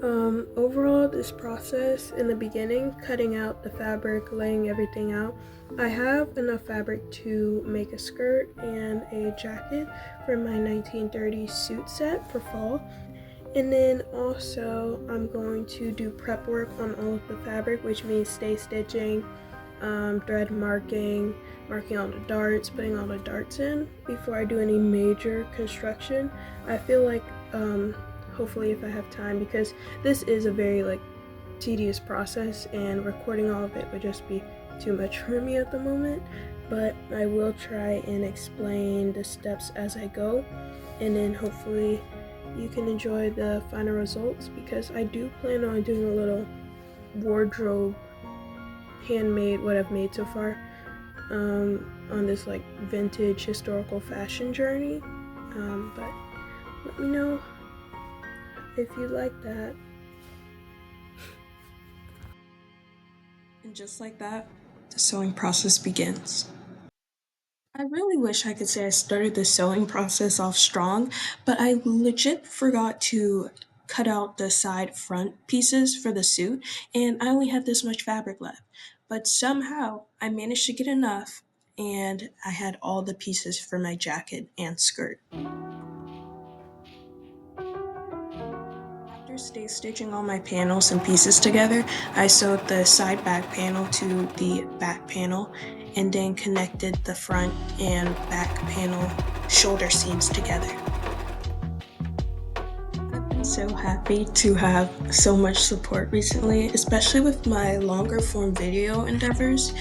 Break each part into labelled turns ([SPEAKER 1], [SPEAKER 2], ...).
[SPEAKER 1] Overall, this process in the beginning, cutting out the fabric, laying everything out, I have enough fabric to make a skirt and a jacket for my 1930s suit set for fall. And then also I'm going to do prep work on all of the fabric, which means stay stitching, thread marking all the darts, putting all the darts in before I do any major construction. I feel like hopefully if I have time, because this is a very tedious process and recording all of it would just be too much for me at the moment, but I will try and explain the steps as I go, and then hopefully you can enjoy the final results, because I do plan on doing a little wardrobe handmade, what I've made so far, on this vintage historical fashion journey, but let me know if you like that. And just like that, the sewing process begins. I really wish I could say I started the sewing process off strong, but I legit forgot to cut out the side front pieces for the suit, and I only had this much fabric left. But somehow I managed to get enough, and I had all the pieces for my jacket and skirt. After stay stitching all my panels and pieces together, I sewed the side back panel to the back panel and then connected the front and back panel shoulder seams together. I've been so happy to have so much support recently, especially with my longer form video endeavors.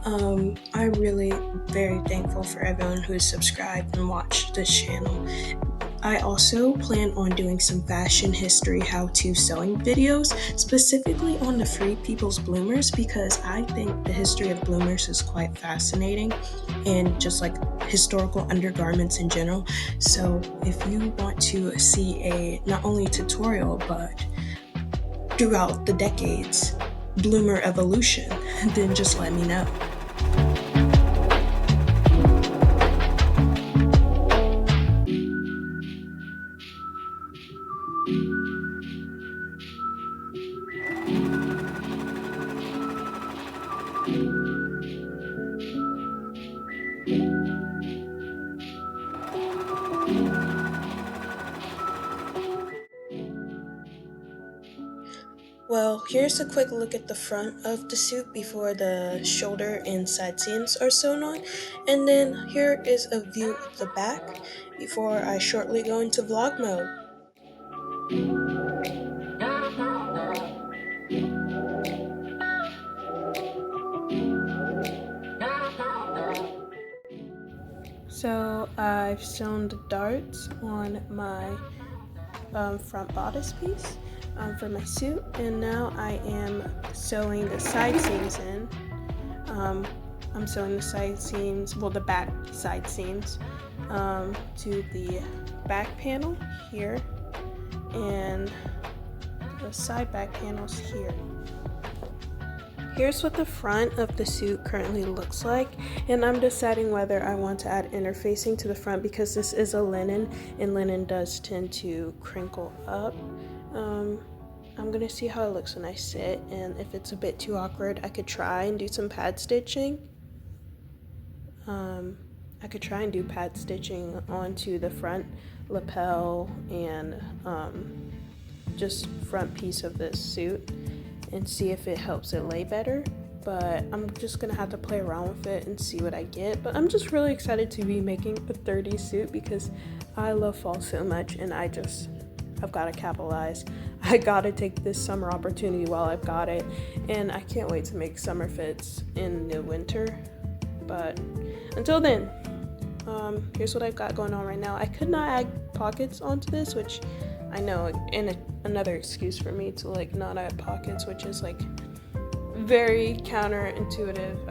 [SPEAKER 1] I'm really very thankful for everyone who has subscribed and watched this channel. I also plan on doing some fashion history how-to sewing videos, specifically on the Free People's Bloomers, because I think the history of bloomers is quite fascinating, and just historical undergarments in general. So if you want to see a not only tutorial but throughout the decades bloomer evolution, then just let me know. Well, here's a quick look at the front of the suit before the shoulder and side seams are sewn on, and then here is a view of the back before I shortly go into vlog mode. So I've sewn the darts on my front bodice piece for my suit, and now I am sewing the side seams in. I'm sewing the side seams, well, the back side seams to the back panel here, and the side back panels here. Here's what the front of the suit currently looks like, and I'm deciding whether I want to add interfacing to the front, because this is a linen, and linen does tend to crinkle up. I'm gonna see how it looks when I sit, and if it's a bit too awkward, I could try and do some pad stitching. I could try and do pad stitching onto the front lapel and just front piece of this suit and see if it helps it lay better, but I'm just gonna have to play around with it and see what I get. But I'm just really excited to be making a 30s suit, because I love fall so much, and I've gotta capitalize. I gotta take this summer opportunity while I've got it, and I can't wait to make summer fits in the winter. But until then, here's what I've got going on right now. I could not add pockets onto this, which I know, and another excuse for me to not add pockets, which is very counterintuitive.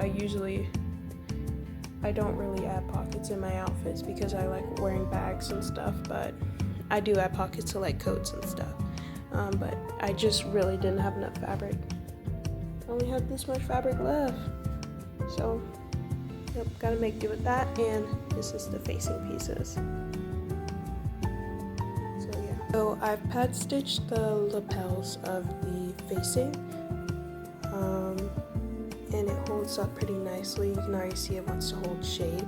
[SPEAKER 1] I don't really add pockets in my outfits because I like wearing bags and stuff, but I do add pockets to coats and stuff. But I just really didn't have enough fabric. I only had this much fabric left, so yep, gotta make do with that. And this is the facing pieces. So yeah. So I've pad stitched the lapels of the facing, and it holds up pretty nicely. You can already see it wants to hold shape.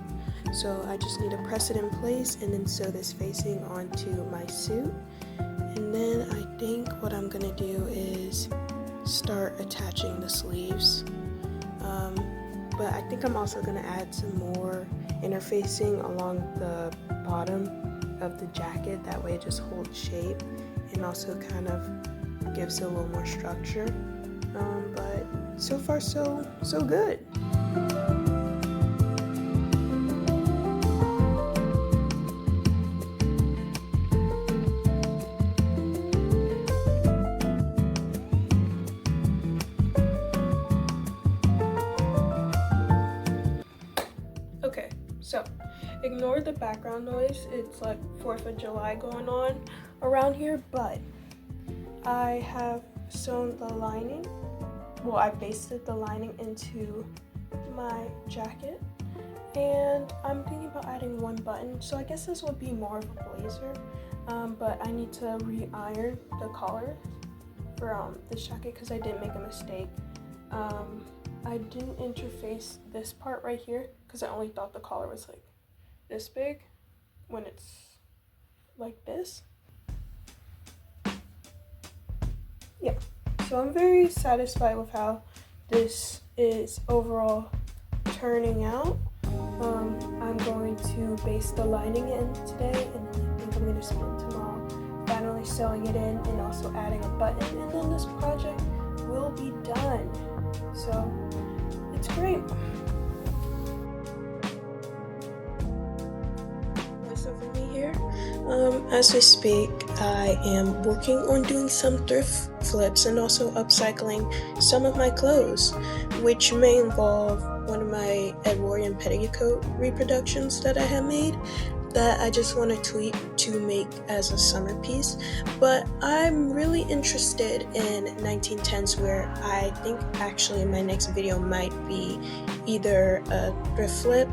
[SPEAKER 1] So I just need to press it in place and then sew this facing onto my suit. And then I think what I'm gonna do is start attaching the sleeves. But I think I'm also gonna add some more interfacing along the bottom of the jacket. That way it just holds shape and also kind of gives it a little more structure. But so far so good. Okay, so ignore the background noise. It's like 4th of July going on around here, but I have sewn the lining. Well, I basted the lining into my jacket, and I'm thinking about adding one button. So I guess this would be more of a blazer, but I need to re-iron the collar for this jacket because I did make a mistake. I didn't interface this part right here because I only thought the collar was like this big when it's like this. Yeah, so I'm very satisfied with how this is overall turning out. I'm going to baste the lining in today, and I think I'm going to spend tomorrow finally sewing it in and also adding a button, and then this project will be done. So it's great. So for me here, as we speak, I am working on doing some thrift flips and also upcycling some of my clothes, which may involve one of my Edwardian petticoat reproductions that I have made that I just want to tweak to make as a summer piece. But I'm really interested in 1910s, where I think actually my next video might be either a thrift flip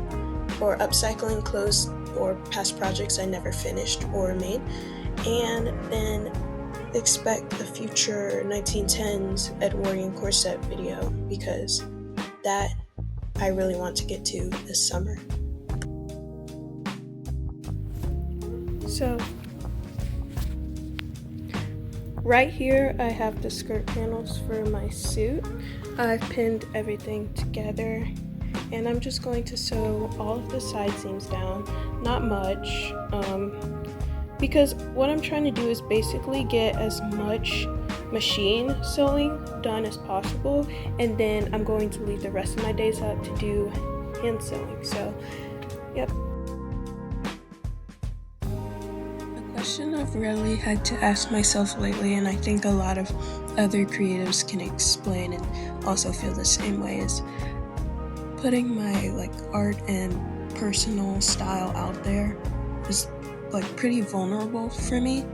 [SPEAKER 1] or upcycling clothes or past projects I never finished or made, and then expect a future 1910s Edwardian corset video, because that I really want to get to this summer. So right here I have the skirt panels for my suit. I've pinned everything together, and I'm just going to sew all of the side seams down, not much, because what I'm trying to do is basically get as much machine sewing done as possible, and then I'm going to leave the rest of my days up to do hand sewing. So yep. A question I've really had to ask myself lately, and I think a lot of other creatives can explain and also feel the same way, is putting my art and personal style out there is pretty vulnerable for me.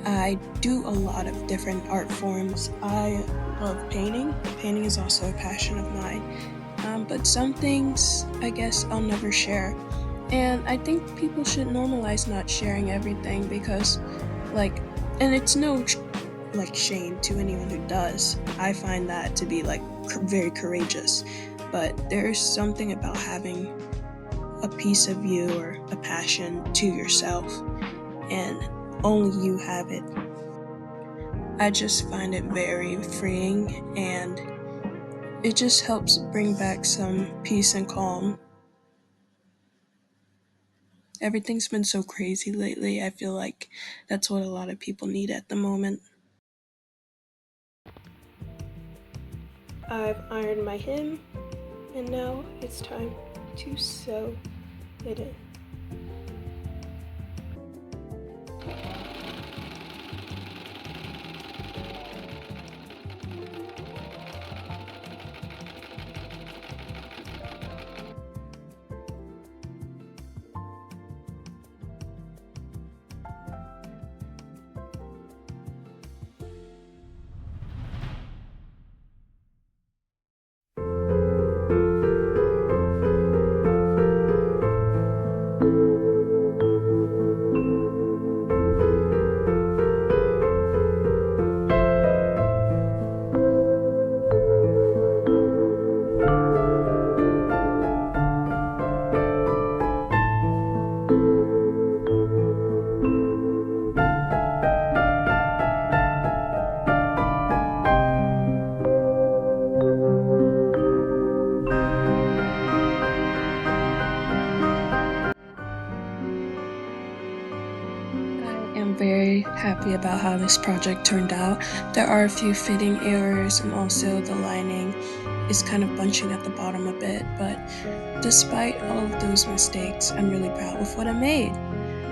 [SPEAKER 1] I do a lot of different art forms. I love painting. Painting is also a passion of mine. But some things I guess I'll never share. And I think people should normalize not sharing everything, because and it's no shame to anyone who does. I find that to be very courageous. But there's something about having a piece of you or a passion to yourself, and only you have it. I just find it very freeing, and it just helps bring back some peace and calm. Everything's been so crazy lately. I feel like that's what a lot of people need at the moment. I've ironed my hem, and now it's time to sew it in. happy about how this project turned out. There are a few fitting errors, and also the lining is kind of bunching at the bottom a bit, but despite all of those mistakes, I'm really proud with what I made.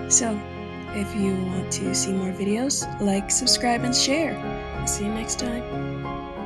[SPEAKER 1] So, if you want to see more videos, like, subscribe, and share. I'll see you next time.